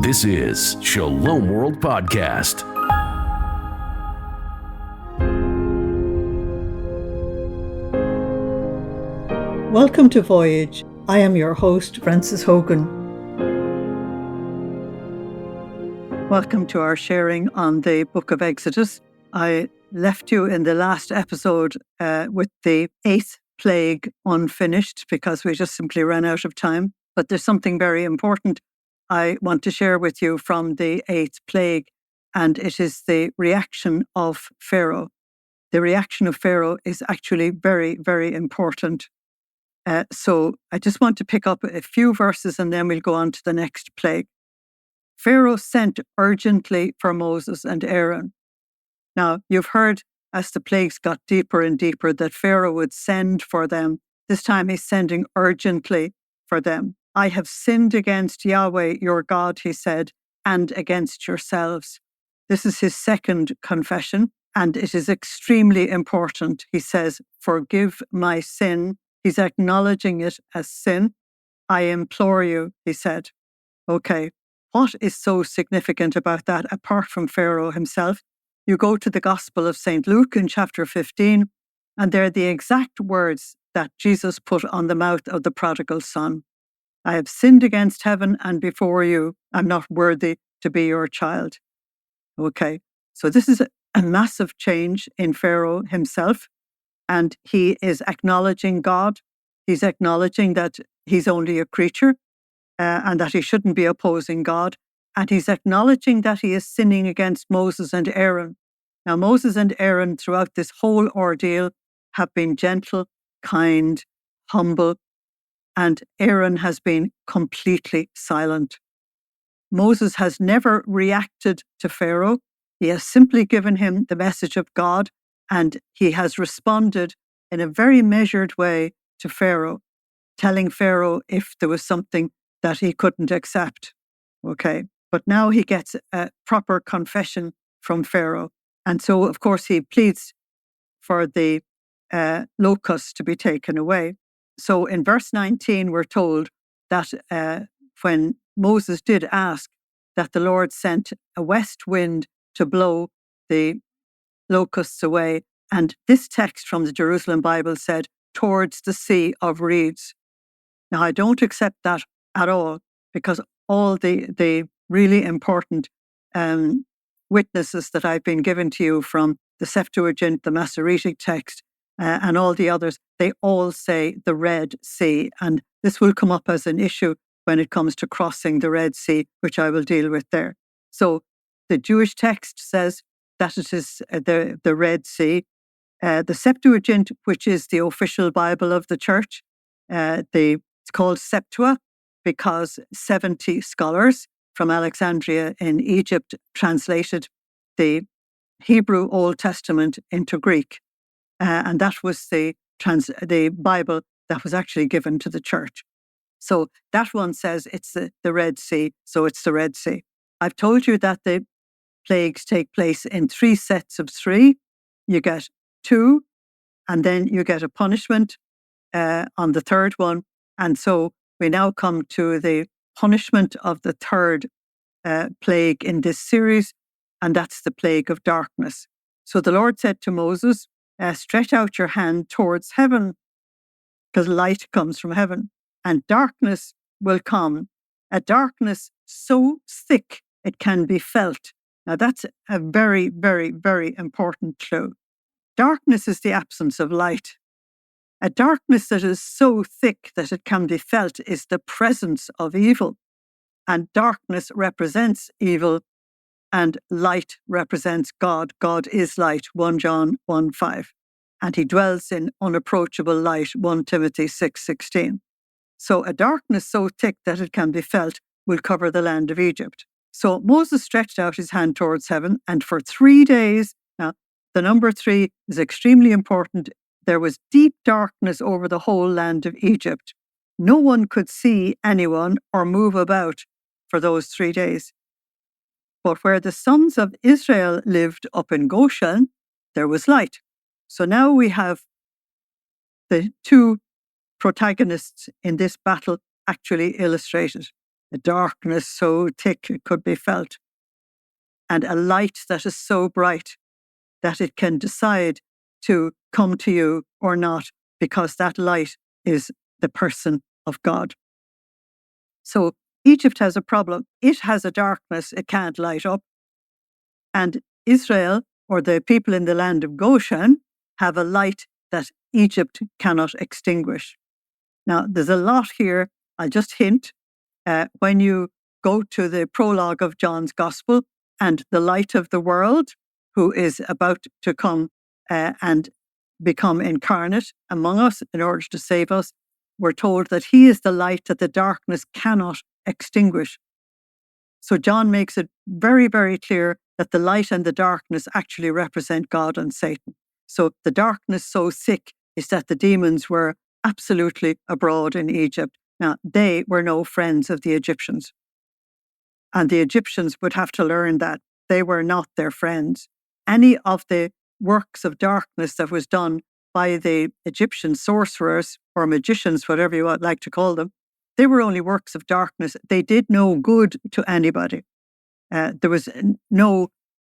This is Shalom World Podcast. Welcome to Voyage. I am your host, Frances Hogan. Welcome to our sharing on the book of Exodus. I left you in the last episode with the 8th plague unfinished because we just simply ran out of time. But there's something very important I want to share with you from the 8th plague, and it is the reaction of Pharaoh. The reaction of Pharaoh is actually very, very important. So I just want to pick up a few verses and then we'll go on to the next plague. Pharaoh sent urgently for Moses and Aaron. Now, you've heard as the plagues got deeper and deeper that Pharaoh would send for them. This time he's sending urgently for them. I have sinned against Yahweh, your God, he said, and against yourselves. This is his second confession, and it is extremely important. He says, forgive my sin. He's acknowledging it as sin. I implore you, he said. Okay, what is so significant about that apart from Pharaoh himself? You go to the Gospel of St. Luke in chapter 15, and they're the exact words that Jesus put on the mouth of the prodigal son. I have sinned against heaven and before you. I'm not worthy to be your child. Okay, so this is a massive change in Pharaoh himself. And he is acknowledging God. He's acknowledging that he's only a creature and that he shouldn't be opposing God. And he's acknowledging that he is sinning against Moses and Aaron. Now, Moses and Aaron throughout this whole ordeal have been gentle, kind, humble, and Aaron has been completely silent. Moses has never reacted to Pharaoh. He has simply given him the message of God, and he has responded in a very measured way to Pharaoh, telling Pharaoh if there was something that he couldn't accept. Okay, but now he gets a proper confession from Pharaoh. And so, of course, he pleads for the locusts to be taken away. So in verse 19, we're told that when Moses did ask that the Lord sent a west wind to blow the locusts away, and this text from the Jerusalem Bible said, towards the Sea of Reeds. Now, I don't accept that at all, because all the really important witnesses that I've been given to you from the Septuagint, the Masoretic text, and all the others, they all say the Red Sea. And this will come up as an issue when it comes to crossing the Red Sea, which I will deal with there. So the Jewish text says that it is the Red Sea. The Septuagint, which is the official Bible of the church, it's called Septua because 70 scholars from Alexandria in Egypt translated the Hebrew Old Testament into Greek. And that was the Bible that was actually given to the church. So that one says it's the Red Sea, so it's the Red Sea. I've told you that the plagues take place in 3 sets of 3. You get 2, and then you get a punishment on the third one. And so we now come to the punishment of the third plague in this series, and that's the plague of darkness. So the Lord said to Moses, stretch out your hand towards heaven, because light comes from heaven, and darkness will come, a darkness so thick it can be felt. Now that's a very, very, very important clue. Darkness is the absence of light. A darkness that is so thick that it can be felt is the presence of evil. And darkness represents evil, and light represents God. God is light, 1 John 1:5. And he dwells in unapproachable light, 1 Timothy 6:16. So a darkness so thick that it can be felt will cover the land of Egypt. So Moses stretched out his hand towards heaven, and for 3 days, now the number 3 is extremely important, there was deep darkness over the whole land of Egypt. No one could see anyone or move about for those 3 days. But where the sons of Israel lived up in Goshen, there was light. So now we have the 2 protagonists in this battle actually illustrated. a darkness so thick it could be felt, and a light that is so bright that it can decide to come to you or not, because that light is the person of God. So Egypt has a problem. It has a darkness it can't light up. And Israel, or the people in the land of Goshen, have a light that Egypt cannot extinguish. Now, there's a lot here. I'll just hint. When you go to the prologue of John's Gospel and the light of the world, who is about to come and become incarnate among us in order to save us, we're told that he is the light that the darkness cannot extinguish. So John makes it very, very clear that the light and the darkness actually represent God and Satan. So the darkness so thick is that the demons were absolutely abroad in Egypt. Now, they were no friends of the Egyptians. And the Egyptians would have to learn that they were not their friends. Any of the works of darkness that was done by the Egyptian sorcerers or magicians, whatever you would like to call them, they were only works of darkness. They did no good to anybody. There was no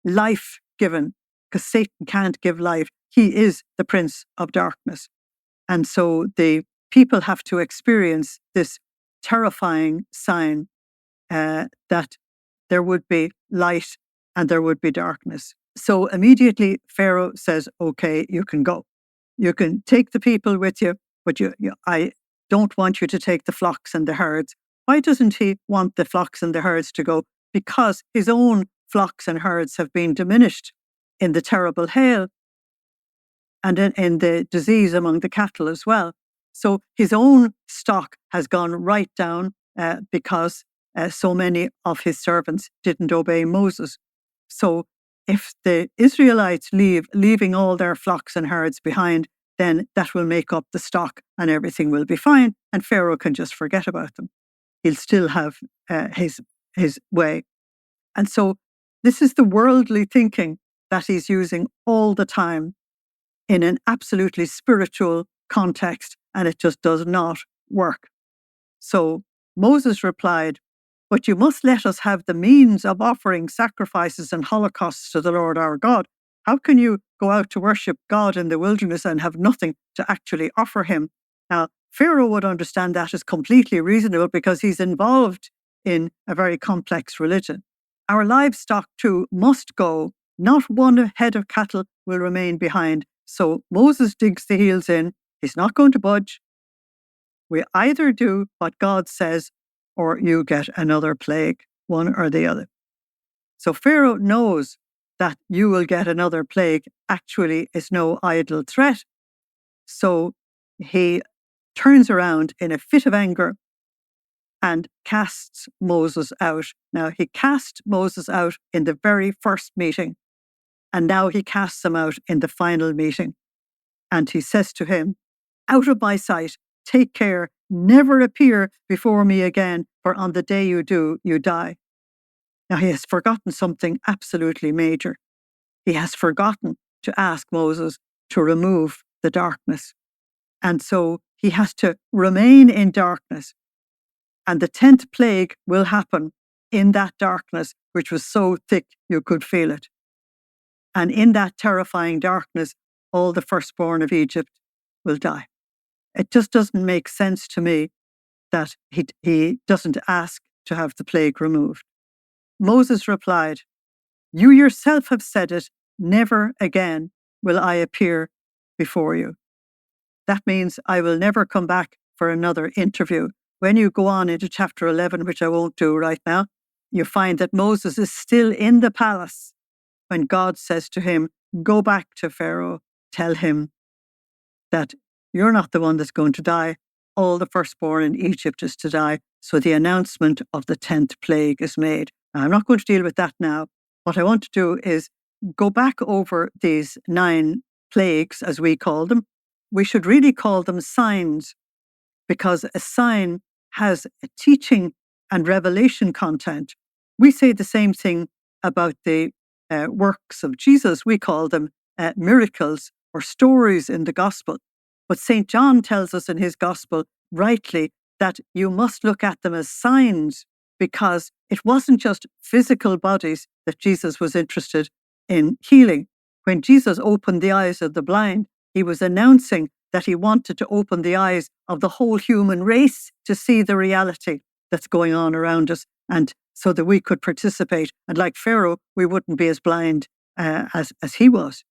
life given, because Satan can't give life. He is the prince of darkness. And so the people have to experience this terrifying sign that there would be light and there would be darkness. So immediately Pharaoh says, okay, you can go. You can take the people with you, but I don't want you to take the flocks and the herds. Why doesn't he want the flocks and the herds to go? Because his own flocks and herds have been diminished in the terrible hail and in the disease among the cattle as well. So his own stock has gone right down because so many of his servants didn't obey Moses. So if the Israelites leaving all their flocks and herds behind, then that will make up the stock and everything will be fine, and Pharaoh can just forget about them. He'll still have his way. And so this is the worldly thinking that he's using all the time in an absolutely spiritual context, and it just does not work. So Moses replied, but you must let us have the means of offering sacrifices and holocausts to the Lord our God. How can you go out to worship God in the wilderness and have nothing to actually offer him? Now, Pharaoh would understand that as completely reasonable because he's involved in a very complex religion. Our livestock too must go. Not one head of cattle will remain behind. So Moses digs the heels in. He's not going to budge. We either do what God says or you get another plague, one or the other. So Pharaoh knows that you will get another plague actually is no idle threat. So he turns around in a fit of anger and casts Moses out. Now, he cast Moses out in the very first meeting, and now he casts him out in the final meeting. And he says to him, out of my sight, take care, never appear before me again, for on the day you do, you die. Now, he has forgotten something absolutely major. He has forgotten to ask Moses to remove the darkness. And so he has to remain in darkness. And the 10th plague will happen in that darkness, which was so thick you could feel it. And in that terrifying darkness, all the firstborn of Egypt will die. It just doesn't make sense to me that he doesn't ask to have the plague removed. Moses replied, you yourself have said it, never again will I appear before you. That means I will never come back for another interview. When you go on into chapter 11, which I won't do right now, you find that Moses is still in the palace when God says to him, go back to Pharaoh, tell him that you're not the one that's going to die. All the firstborn in Egypt is to die. So the announcement of the 10th plague is made. Now, I'm not going to deal with that now. What I want to do is go back over these 9 plagues, as we call them. We should really call them signs, because a sign has a teaching and revelation content. We say the same thing about the works of Jesus. We call them miracles or stories in the gospel. But St. John tells us in his gospel rightly that you must look at them as signs because it wasn't just physical bodies that Jesus was interested in healing. When Jesus opened the eyes of the blind, he was announcing that he wanted to open the eyes of the whole human race to see the reality that's going on around us, and so that we could participate. And like Pharaoh, we wouldn't be as blind as he was.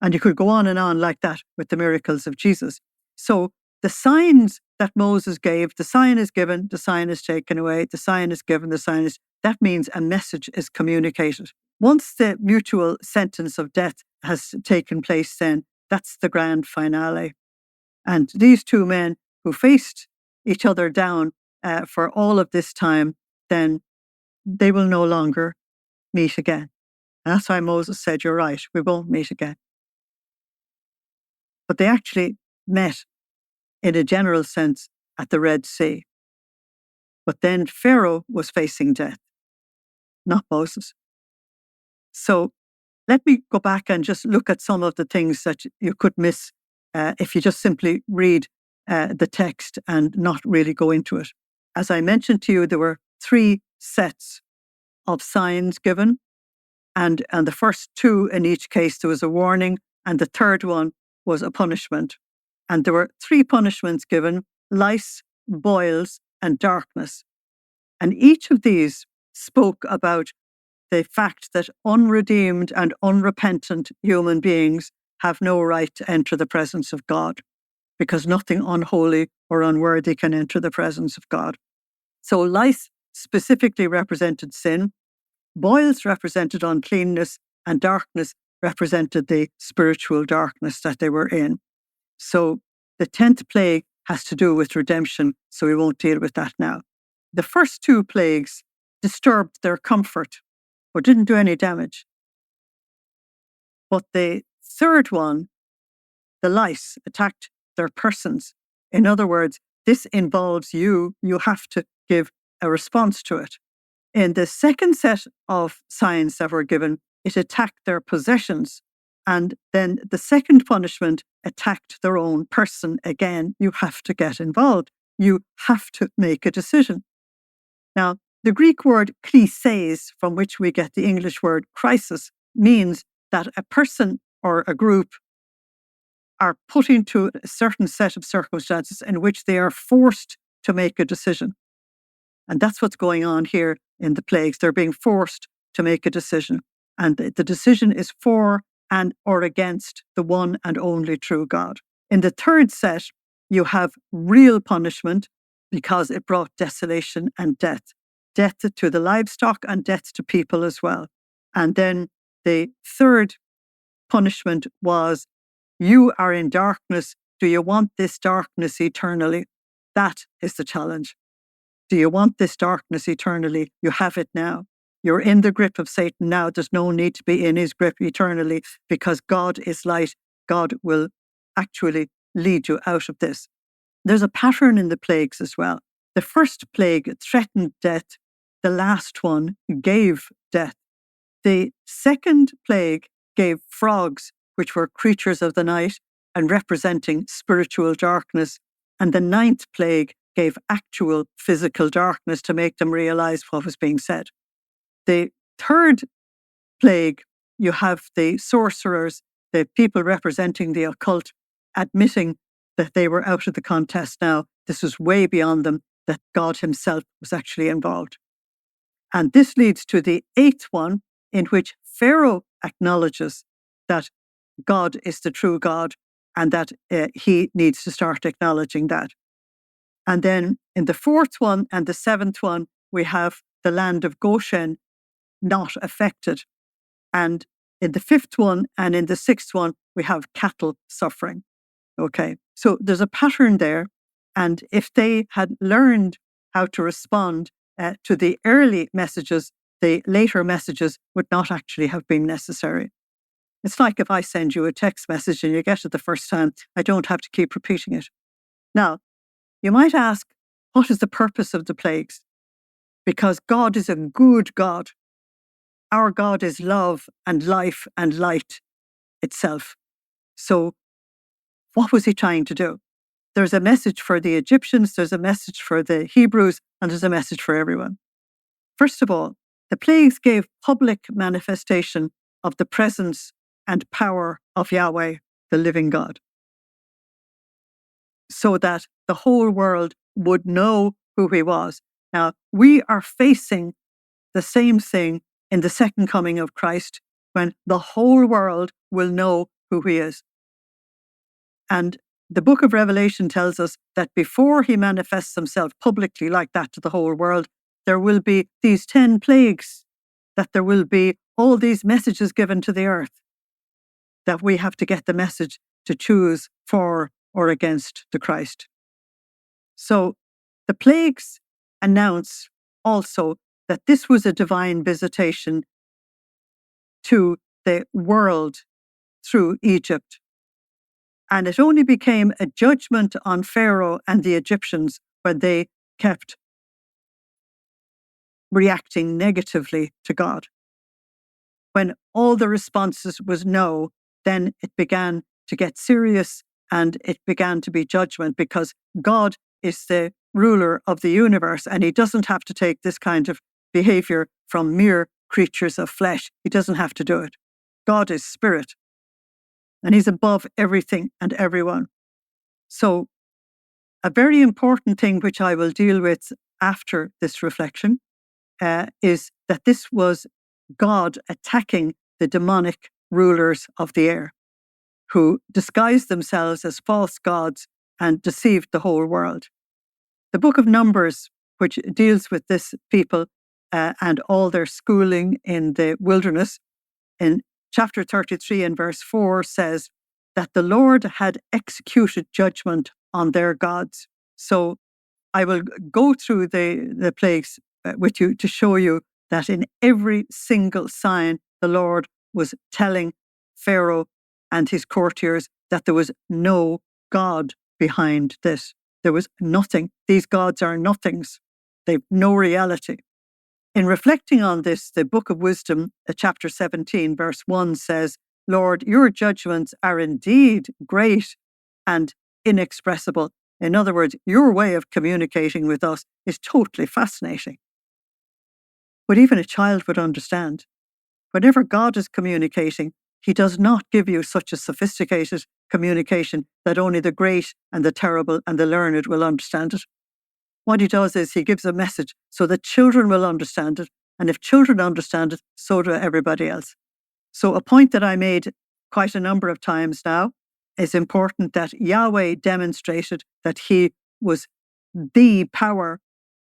And you could go on and on like that with the miracles of Jesus. So the signs that Moses gave, the sign is given, the sign is taken away, the sign is given, the sign is, that means a message is communicated. Once the mutual sentence of death has taken place, then that's the grand finale. And these two men who faced each other down for all of this time, then they will no longer meet again. And that's why Moses said, you're right, we won't meet again. But they actually met in a general sense at the Red Sea. But then Pharaoh was facing death, not Moses. So let me go back and just look at some of the things that you could miss if you just simply read the text and not really go into it. As I mentioned to you, there were 3 sets of signs given. And the first 2, in each case, there was a warning. And the third one was a punishment. And there were 3 punishments given: lice, boils, and darkness. And each of these spoke about the fact that unredeemed and unrepentant human beings have no right to enter the presence of God, because nothing unholy or unworthy can enter the presence of God. So lice specifically represented sin, boils represented uncleanness, and darkness represented the spiritual darkness that they were in. So the 10th plague has to do with redemption, so we won't deal with that now. The first 2 plagues disturbed their comfort, but didn't do any damage. But the third one, the lice, attacked their persons. In other words, this involves you. You have to give a response to it. In the second set of signs that were given, it attacked their possessions. And then the second punishment attacked their own person. Again, you have to get involved. You have to make a decision. Now, the Greek word klises, from which we get the English word crisis, means that a person or a group are put into a certain set of circumstances in which they are forced to make a decision. And that's what's going on here in the plagues. They're being forced to make a decision. And the decision is for and or against the one and only true God. In the third set, you have real punishment because it brought desolation and death. Death to the livestock and death to people as well. And then the third punishment was, you are in darkness. Do you want this darkness eternally? That is the challenge. Do you want this darkness eternally? You have it now. You're in the grip of Satan now. There's no need to be in his grip eternally, because God is light. God will actually lead you out of this. There's a pattern in the plagues as well. The first plague threatened death. The last one gave death. The second plague gave frogs, which were creatures of the night and representing spiritual darkness. And the 9th plague gave actual physical darkness to make them realize what was being said. The third plague, you have the sorcerers, the people representing the occult, admitting that they were out of the contest now. This was way beyond them, that God himself was actually involved. And this leads to the 8th one, in which Pharaoh acknowledges that God is the true God and that he needs to start acknowledging that. And then in the 4th one and the 7th one, we have the land of Goshen not affected. And in the 5th one and in the 6th one, we have cattle suffering. Okay, so there's a pattern there. And if they had learned how to respond to the early messages, the later messages would not actually have been necessary. It's like if I send you a text message and you get it the first time, I don't have to keep repeating it. Now, you might ask, what is the purpose of the plagues? Because God is a good God. Our God is love and life and light itself. So what was he trying to do? There's a message for the Egyptians, there's a message for the Hebrews, and there's a message for everyone. First of all, the plagues gave public manifestation of the presence and power of Yahweh, the living God, so that the whole world would know who he was. Now, we are facing the same thing in the second coming of Christ, when the whole world will know who he is. And the book of Revelation tells us that before he manifests himself publicly like that to the whole world, there will be these 10 plagues, that there will be all these messages given to the earth, that we have to get the message to choose for or against the Christ. So the plagues announce also that this was a divine visitation to the world through Egypt. And it only became a judgment on Pharaoh and the Egyptians when they kept reacting negatively to God. When all the responses was no, then it began to get serious and it began to be judgment, because God is the ruler of the universe and he doesn't have to take this kind of behavior from mere creatures of flesh. He doesn't have to do it. God is spirit and he's above everything and everyone. So a very important thing which I will deal with after this reflection is that this was God attacking the demonic rulers of the air, who disguised themselves as false gods and deceived the whole world. The book of Numbers, which deals with this people and all their schooling in the wilderness, in chapter 33 and verse 4 says that the Lord had executed judgment on their gods. So I will go through the plagues with you to show you that in every single sign, the Lord was telling Pharaoh and his courtiers that there was no God behind this. There was nothing. These gods are nothings. They've no reality. In reflecting on this, the book of Wisdom, chapter 17, verse 1 says, Lord, your judgments are indeed great and inexpressible. In other words, your way of communicating with us is totally fascinating. But even a child would understand. Whenever God is communicating, he does not give you such a sophisticated communication that only the great and the terrible and the learned will understand it. What he does is he gives a message so that children will understand it. And if children understand it, so do everybody else. So a point that I made quite a number of times now is important, that Yahweh demonstrated that he was the power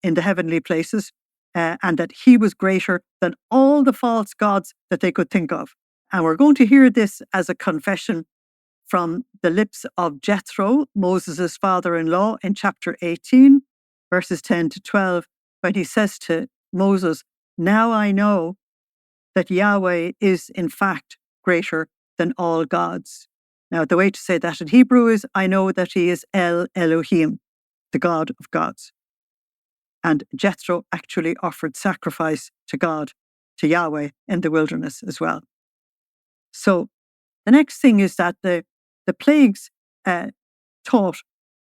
in the heavenly places and that he was greater than all the false gods that they could think of. And we're going to hear this as a confession from the lips of Jethro, Moses' father-in-law, in chapter 18, verses 10 to 12, when he says to Moses, now I know that Yahweh is in fact greater than all gods. Now, the way to say that in Hebrew is, I know that he is El Elohim, the God of gods. And Jethro actually offered sacrifice to God, to Yahweh, in the wilderness as well. So the next thing is that the plagues taught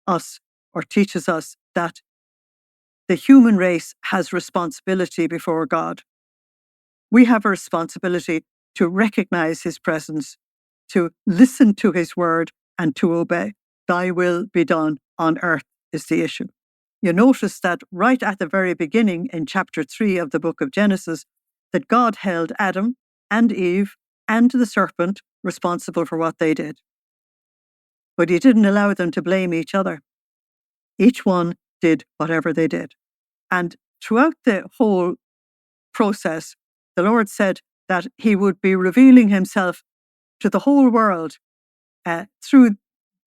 us, or teaches us, that the human race has responsibility before God. We have a responsibility to recognize his presence, to listen to his word, and to obey. Thy will be done on earth is the issue. You notice that right at the very beginning in chapter 3 of the book of Genesis, that God held Adam and Eve and the serpent responsible for what they did. But he didn't allow them to blame each other. Each one did whatever they did. And throughout the whole process, the Lord said that he would be revealing himself to the whole world through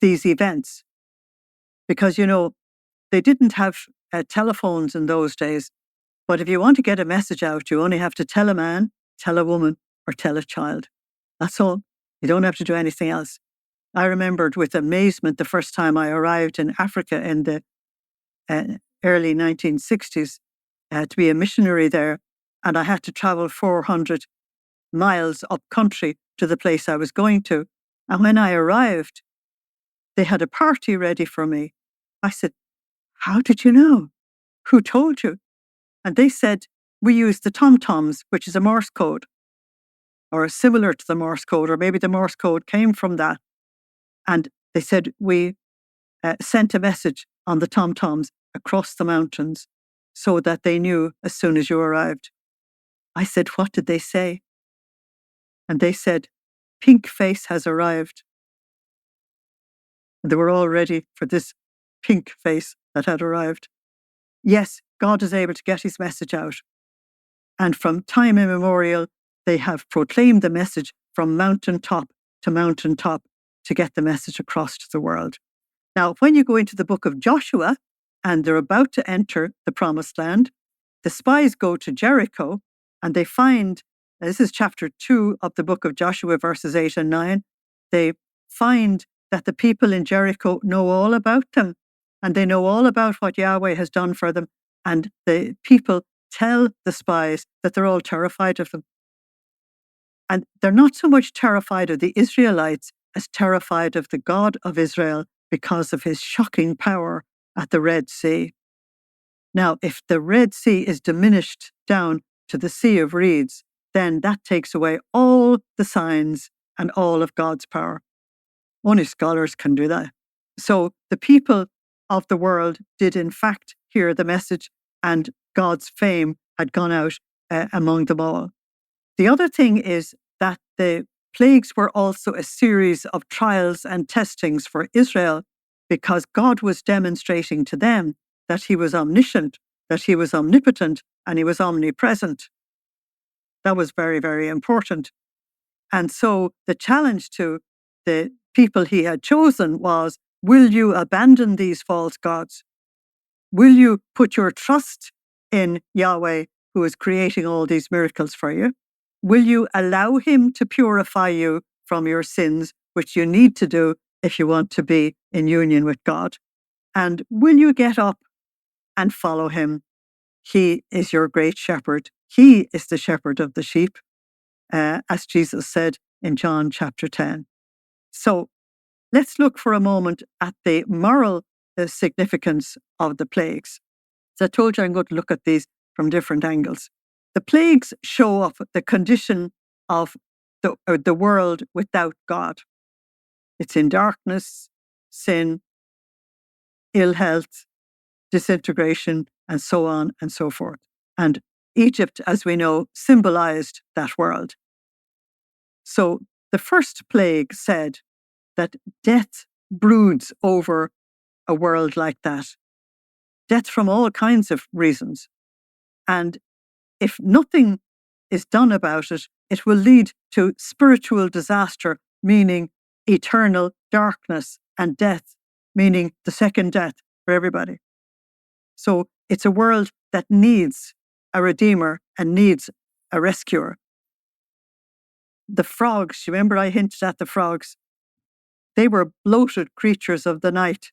these events. Because, they didn't have telephones in those days. But if you want to get a message out, you only have to tell a man, tell a woman, or tell a child. That's all. You don't have to do anything else. I remembered with amazement the first time I arrived in Africa in the early 1960s to be a missionary there. And I had to travel 400 miles up country to the place I was going to. And when I arrived, they had a party ready for me. I said, how did you know? Who told you? And they said, we use the tom-toms, which is a Morse code, or similar to the Morse code, or maybe the Morse code came from that. And they said, we sent a message on the tom-toms across the mountains so that they knew as soon as you arrived. I said, what did they say? And they said, pink face has arrived. And they were all ready for this pink face that had arrived. Yes, God is able to get his message out. And from time immemorial, they have proclaimed the message from mountaintop to get the message across to the world. Now, when you go into the book of Joshua and they're about to enter the promised land, the spies go to Jericho and they find, this is chapter 2 of the book of Joshua, verses 8 and 9, they find that the people in Jericho know all about them and they know all about what Yahweh has done for them. And the people tell the spies that they're all terrified of them. And they're not so much terrified of the Israelites as terrified of the God of Israel because of his shocking power at the Red Sea. Now, if the Red Sea is diminished down to the Sea of Reeds, then that takes away all the signs and all of God's power. Only scholars can do that. So the people of the world did in fact hear the message, and God's fame had gone out among them all. The other thing is that the plagues were also a series of trials and testings for Israel, because God was demonstrating to them that he was omniscient, that he was omnipotent, and he was omnipresent. That was very, very important. And so the challenge to the people he had chosen was, will you abandon these false gods? Will you put your trust in Yahweh, who is creating all these miracles for you? Will you allow him to purify you from your sins, which you need to do if you want to be in union with God? And will you get up and follow him? He is your great shepherd. He is the shepherd of the sheep, as Jesus said in John chapter 10. So let's look for a moment at the moral significance of the plagues. So I told you I'm going to look at these from different angles. The plagues show up the condition of the world without God. It's in darkness, sin, ill health, disintegration, and so on and so forth. And Egypt, as we know, symbolized that world. So the first plague said that death broods over a world like that. Death from all kinds of reasons. And if nothing is done about it, it will lead to spiritual disaster, meaning eternal darkness, and death, meaning the second death for everybody. So it's a world that needs a redeemer and needs a rescuer. The frogs, you remember I hinted at the frogs? They were bloated creatures of the night,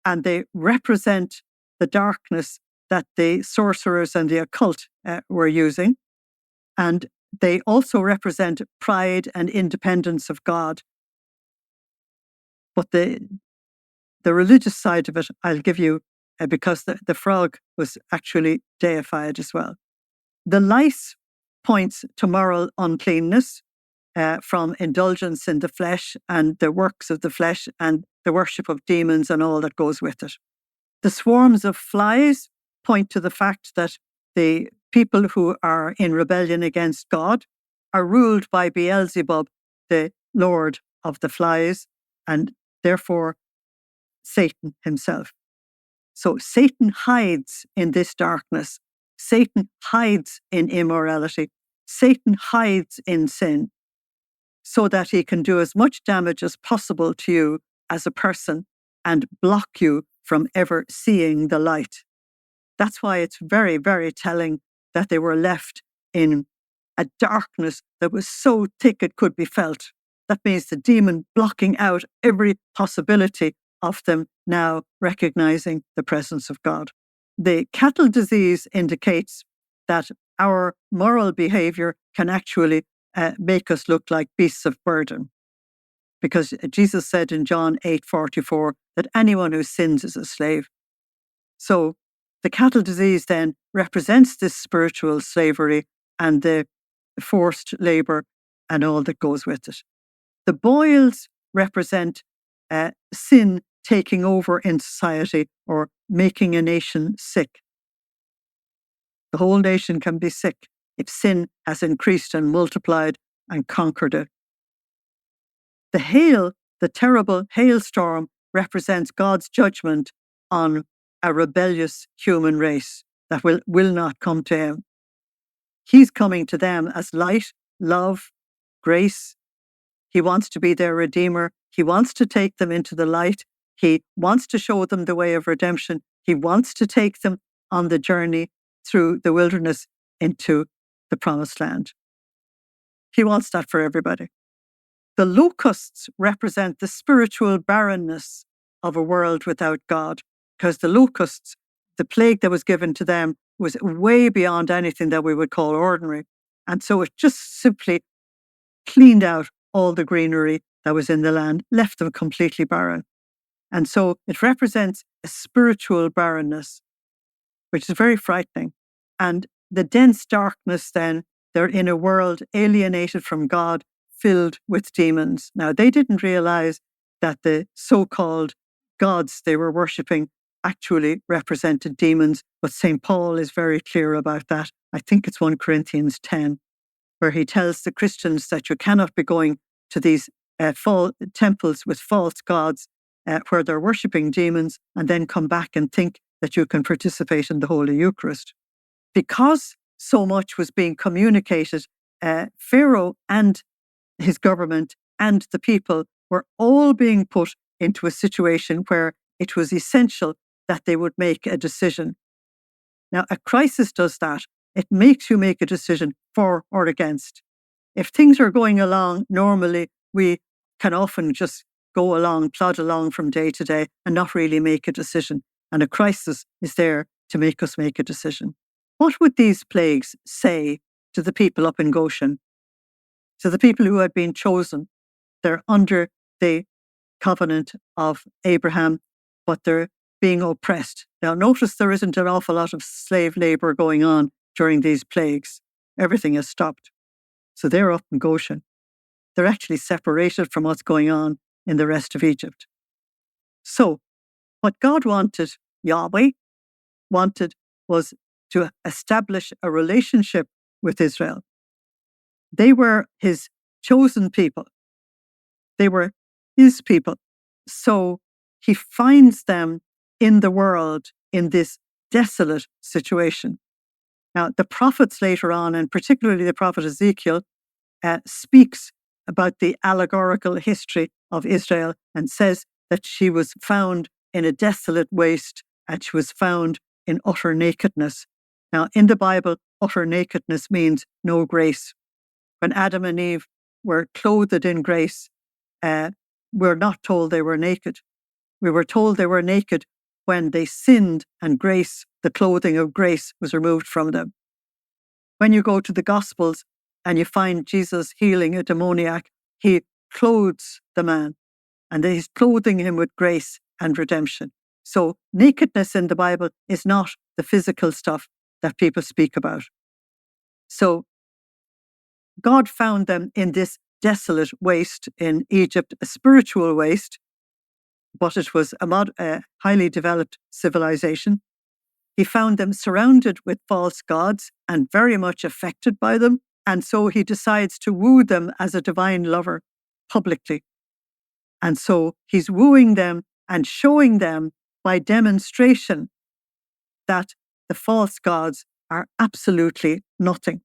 and they represent the darkness that the sorcerers and the occult were using. And they also represent pride and independence of God. But the religious side of it, I'll give you, because the frog was actually deified as well. The lice points to moral uncleanness from indulgence in the flesh and the works of the flesh and the worship of demons and all that goes with it. The swarms of flies point to the fact that the people who are in rebellion against God are ruled by Beelzebub, the lord of the flies, and therefore Satan himself. So Satan hides in this darkness. Satan hides in immorality. Satan hides in sin so that he can do as much damage as possible to you as a person and block you from ever seeing the light. That's why it's very, very telling that they were left in a darkness that was so thick it could be felt. That means the demon blocking out every possibility of them now recognizing the presence of God. The cattle disease indicates that our moral behavior can actually make us look like beasts of burden. Because Jesus said in John 8:44 that anyone who sins is a slave. So The cattle disease then represents this spiritual slavery and the forced labour and all that goes with it. The boils represent sin taking over in society or making a nation sick. The whole nation can be sick if sin has increased and multiplied and conquered it. The hail, the terrible hailstorm, represents God's judgment on a rebellious human race that will not come to him. He's coming to them as light, love, grace. He wants to be their redeemer. He wants to take them into the light. He wants to show them the way of redemption. He wants to take them on the journey through the wilderness into the promised land. He wants that for everybody. The locusts represent the spiritual barrenness of a world without God, because the locusts, the plague that was given to them, was way beyond anything that we would call ordinary. And so it just simply cleaned out all the greenery that was in the land, left them completely barren. And so it represents a spiritual barrenness, which is very frightening. And the dense darkness then, they're in a world alienated from God, filled with demons. Now, they didn't realize that the so-called gods they were worshipping actually represented demons, but St. Paul is very clear about that. I think it's 1 Corinthians 10, where he tells the Christians that you cannot be going to these temples with false gods where they're worshipping demons and then come back and think that you can participate in the Holy Eucharist. Because so much was being communicated, Pharaoh and his government and the people were all being put into a situation where it was essential that they would make a decision. Now, a crisis does that. It makes you make a decision for or against. If things are going along normally, we can often just go along, plod along from day to day and not really make a decision. And a crisis is there to make us make a decision. What would these plagues say to the people up in Goshen? To the people who had been chosen? They're under the covenant of Abraham, but they're being oppressed. Now, notice there isn't an awful lot of slave labor going on during these plagues. Everything has stopped. So they're up in Goshen. They're actually separated from what's going on in the rest of Egypt. So what God wanted, Yahweh wanted, was to establish a relationship with Israel. They were his chosen people. They were his people. So he finds them in the world in this desolate situation. Now, the prophets later on, and particularly the prophet Ezekiel, speaks about the allegorical history of Israel and says that she was found in a desolate waste and she was found in utter nakedness. Now, in the Bible, utter nakedness means no grace. When Adam and Eve were clothed in grace, we're not told they were naked. We were told they were naked when they sinned and grace, the clothing of grace, was removed from them. When you go to the Gospels and you find Jesus healing a demoniac, he clothes the man and he's clothing him with grace and redemption. So nakedness in the Bible is not the physical stuff that people speak about. So God found them in this desolate waste in Egypt, a spiritual waste, but it was a highly developed civilization. He found them surrounded with false gods and very much affected by them. And so he decides to woo them as a divine lover publicly. And so he's wooing them and showing them by demonstration that the false gods are absolutely nothing.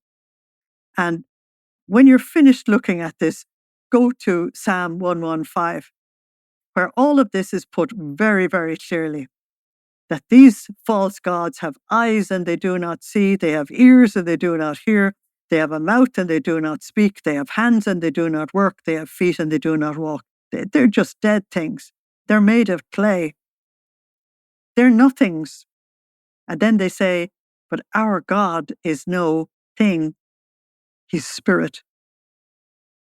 And when you're finished looking at this, go to Psalm 115, where all of this is put very, very clearly. That these false gods have eyes and they do not see, they have ears and they do not hear, they have a mouth and they do not speak, they have hands and they do not work, they have feet and they do not walk. They're just dead things. They're made of clay. They're nothings. And then they say, but our God is no thing. He's spirit.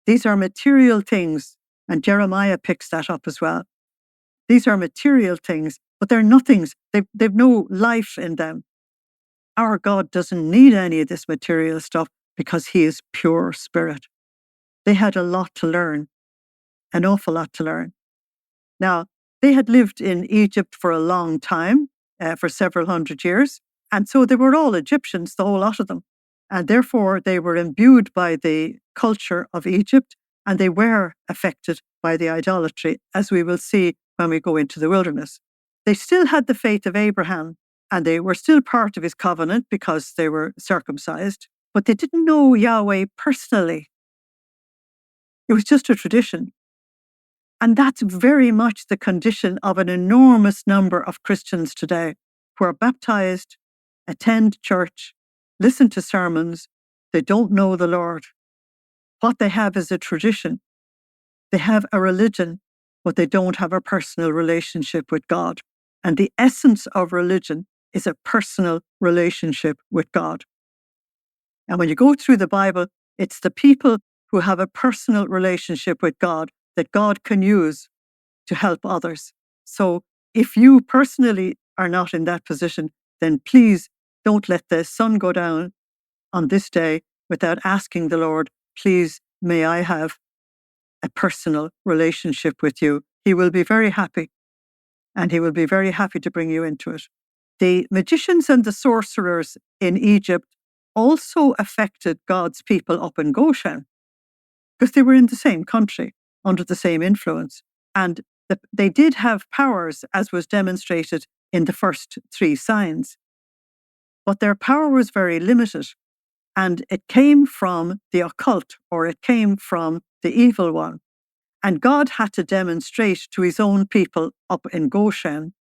These are material things, and Jeremiah picks that up as well. These are material things, but they're nothings. They've no life in them. Our God doesn't need any of this material stuff because he is pure spirit. They had a lot to learn, an awful lot to learn. Now, they had lived in Egypt for a long time, for several hundred years, and so they were all Egyptians, the whole lot of them. And therefore, they were imbued by the culture of Egypt, and they were affected by the idolatry, as we will see when we go into the wilderness. They still had the faith of Abraham, and they were still part of his covenant because they were circumcised, but they didn't know Yahweh personally. It was just a tradition. And that's very much the condition of an enormous number of Christians today who are baptized, attend church, listen to sermons. They don't know the Lord. What they have is a tradition. They have a religion, but they don't have a personal relationship with God. And the essence of religion is a personal relationship with God. And when you go through the Bible, it's the people who have a personal relationship with God that God can use to help others. So if you personally are not in that position, then please don't let the sun go down on this day without asking the Lord, please, may I have a personal relationship with you. He will be very happy, and he will be very happy to bring you into it. The magicians and the sorcerers in Egypt also affected God's people up in Goshen because they were in the same country, under the same influence. And they did have powers, as was demonstrated in the first 3 signs. But their power was very limited, and it came from the occult, or it came from the evil one. And God had to demonstrate to his own people up in Goshen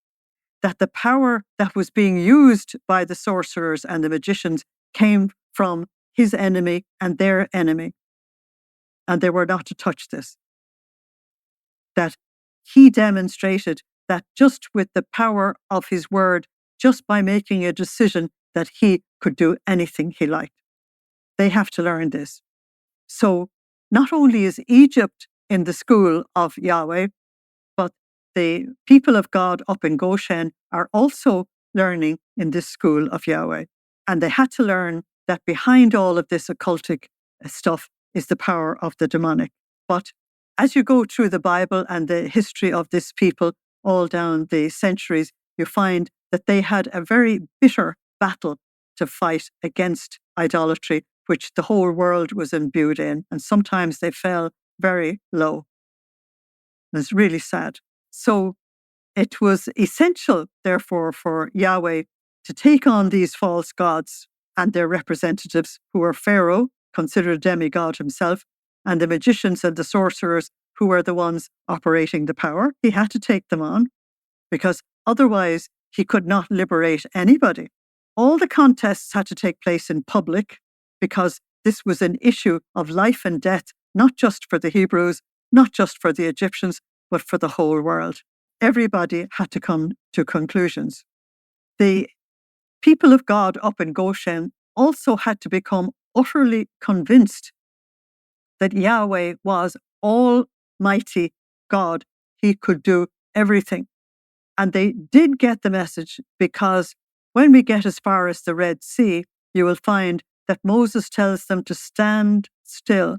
that the power that was being used by the sorcerers and the magicians came from his enemy and their enemy. And they were not to touch this. That he demonstrated that just with the power of his word, just by making a decision, that he could do anything he liked. They have to learn this. So not only is Egypt in the school of Yahweh, but the people of God up in Goshen are also learning in this school of Yahweh. And they had to learn that behind all of this occultic stuff is the power of the demonic. But as you go through the Bible and the history of this people all down the centuries, you find that they had a very bitter battle to fight against idolatry, which the whole world was imbued in. And sometimes they fell very low. It's really sad. So it was essential, therefore, for Yahweh to take on these false gods and their representatives, who were Pharaoh, considered a demigod himself, and the magicians and the sorcerers, who were the ones operating the power. He had to take them on because otherwise he could not liberate anybody. All the contests had to take place in public because this was an issue of life and death, not just for the Hebrews, not just for the Egyptians, but for the whole world. Everybody had to come to conclusions. The people of God up in Goshen also had to become utterly convinced that Yahweh was Almighty God. He could do everything. And they did get the message, because when we get as far as the Red Sea, you will find that Moses tells them to stand still,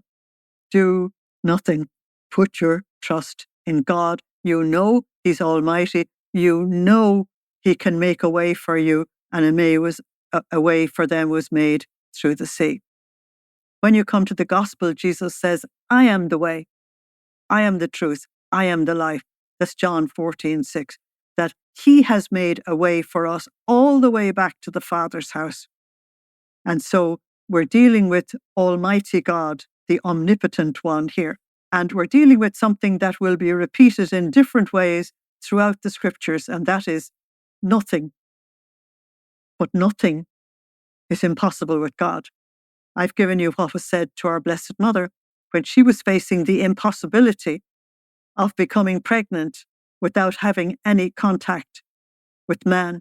do nothing, put your trust in God. You know he's almighty. You know he can make a way for you, and a way for them was made through the sea. When you come to the gospel, Jesus says, I am the way, I am the truth, I am the life. That's John 14:6. That he has made a way for us all the way back to the Father's house. And so we're dealing with Almighty God, the omnipotent one here. And we're dealing with something that will be repeated in different ways throughout the scriptures, and that is nothing. But nothing is impossible with God. I've given you what was said to our Blessed Mother when she was facing the impossibility of becoming pregnant without having any contact with man,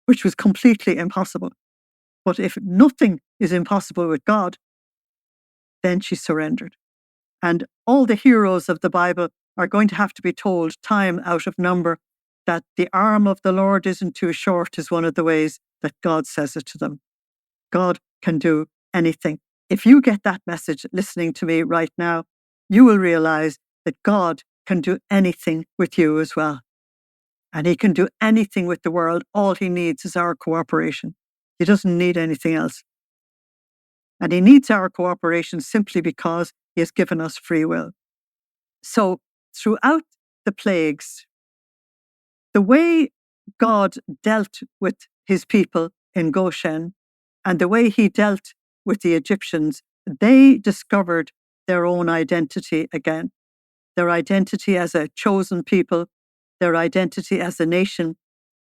which was completely impossible. But if nothing is impossible with God, then she surrendered. And all the heroes of the Bible are going to have to be told time out of number that the arm of the Lord isn't too short is one of the ways that God says it to them. God can do anything. If you get that message listening to me right now, you will realize that God can do anything with you as well. And he can do anything with the world. All he needs is our cooperation. He doesn't need anything else. And he needs our cooperation simply because he has given us free will. So throughout the plagues, the way God dealt with his people in Goshen and the way he dealt with the Egyptians, they discovered their own identity again. Their identity as a chosen people, their identity as a nation,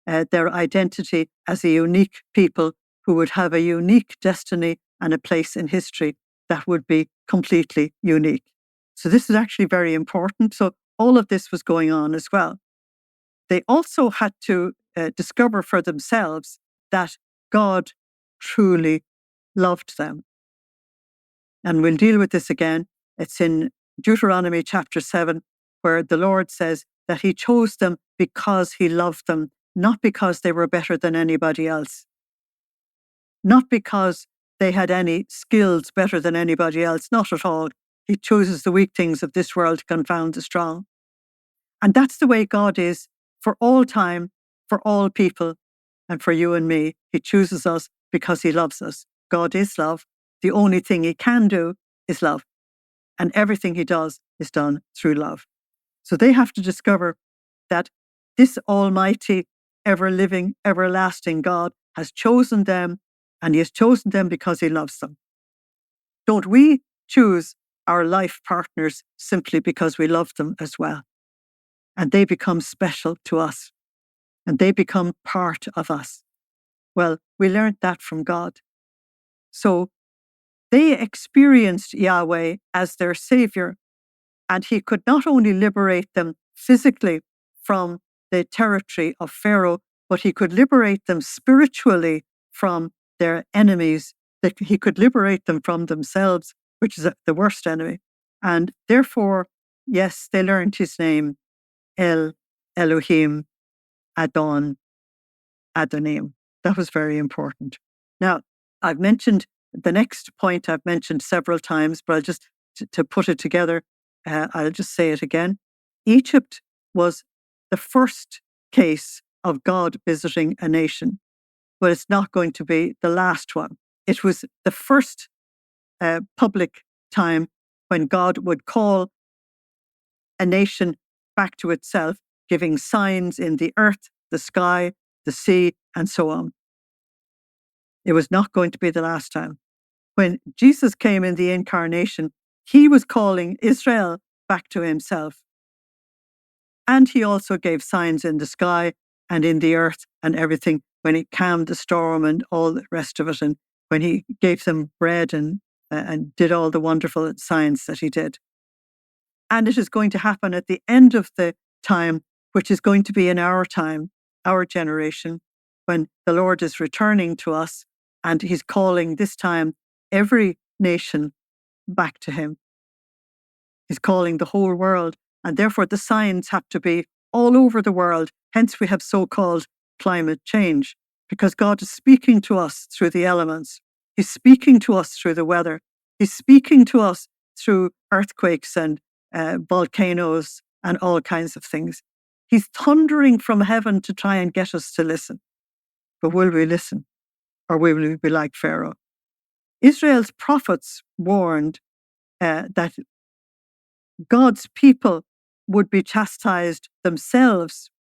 their identity as a unique people who would have a unique destiny and a place in history that would be completely unique. So this is actually very important. So all of this was going on as well. They also had to discover for themselves that God truly loved them. And we'll deal with this again. It's in Deuteronomy chapter 7, where the Lord says that he chose them because he loved them, not because they were better than anybody else, not because they had any skills better than anybody else, not at all. He chooses the weak things of this world to confound the strong. And that's the way God is for all time, for all people, and for you and me. He chooses us because he loves us. God is love. The only thing he can do is love. And everything he does is done through love. So they have to discover that this almighty, ever-living, everlasting God has chosen them, and he has chosen them because he loves them. Don't we choose our life partners simply because we love them as well? And they become special to us, and they become part of us. Well, we learned that from God. So they experienced Yahweh as their savior, and he could not only liberate them physically from the territory of Pharaoh, but he could liberate them spiritually from their enemies, that he could liberate them from themselves, which is the worst enemy. And therefore, yes, they learned his name, El Elohim Adon Adonim. That was very important. Now, I've mentioned the next point I've mentioned several times, but I'll just, to put it together, I'll just say it again. Egypt was the first case of God visiting a nation, but it's not going to be the last one. It was the first public time when God would call a nation back to itself, giving signs in the earth, the sky, the sea, and so on. It was not going to be the last time. When Jesus came in the incarnation, he was calling Israel back to himself. And he also gave signs in the sky and in the earth and everything when he calmed the storm and all the rest of it, and when he gave them bread and did all the wonderful signs that he did. And it is going to happen at the end of the time, which is going to be in our time, our generation, when the Lord is returning to us, and he's calling this time every nation back to him. He's calling the whole world, and therefore the signs have to be all over the world. Hence we have so-called climate change, because God is speaking to us through the elements. He's speaking to us through the weather. He's speaking to us through earthquakes and volcanoes and all kinds of things. He's thundering from heaven to try and get us to listen. But will we listen? Or will we be like Pharaoh? Israel's prophets warned that God's people would be chastised themselves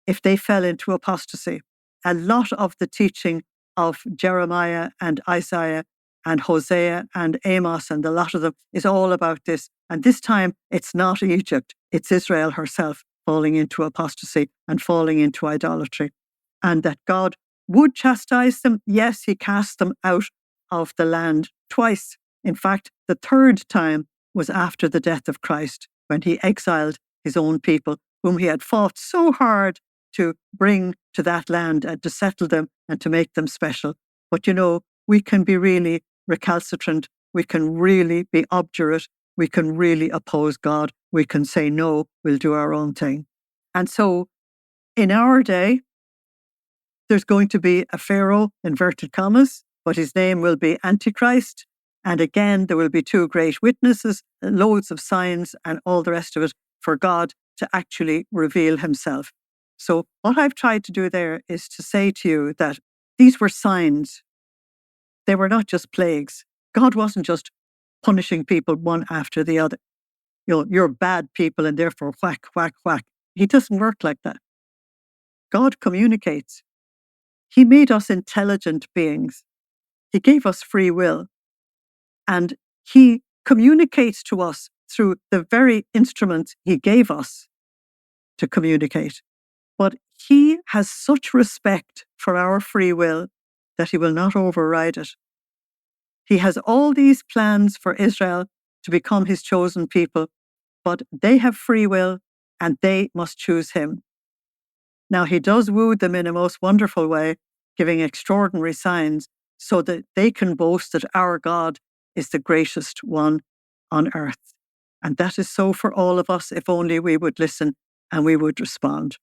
if they fell into apostasy. A lot of the teaching of Jeremiah and Isaiah and Hosea and Amos and a lot of them is all about this. And this time it's not Egypt, it's Israel herself falling into apostasy and falling into idolatry. And that God would chastise them. Yes, he cast them out of the land twice. In fact, the third time was after the death of Christ, when he exiled his own people, whom he had fought so hard to bring to that land and to settle them and to make them special. But you know, we can be really recalcitrant. We can really be obdurate. We can really oppose God. We can say, no, we'll do our own thing. And so in our day, there's going to be a Pharaoh, inverted commas, but his name will be Antichrist. And again, there will be two great witnesses, loads of signs and all the rest of it for God to actually reveal himself. So what I've tried to do there is to say to you that these were signs. They were not just plagues. God wasn't just punishing people one after the other. You're bad people and therefore whack, whack, whack. He doesn't work like that. God communicates. He made us intelligent beings. He gave us free will. And he communicates to us through the very instrument he gave us to communicate. But he has such respect for our free will that he will not override it. He has all these plans for Israel to become his chosen people, but they have free will and they must choose him. Now, he does woo them in a most wonderful way, giving extraordinary signs so that they can boast that our God is the greatest one on earth. And that is so for all of us if only we would listen and we would respond.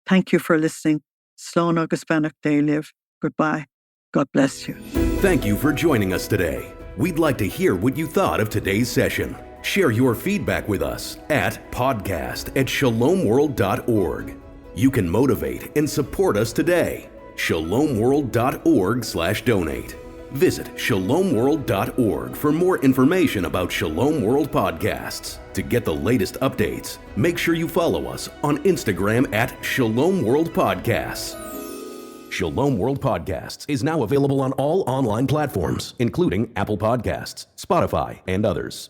Thank you for listening. Slán agus beannacht dé live. Goodbye. God bless you. Thank you for joining us today. We'd like to hear what you thought of today's session. Share your feedback with us at podcast@shalomworld.org. You can motivate and support us today. shalomworld.org/donate. Visit shalomworld.org for more information about Shalom World podcasts. To get the latest updates, make sure you follow us on Instagram at Shalom World Podcasts. Shalom World Podcasts is now available on all online platforms, including Apple Podcasts, Spotify, and others.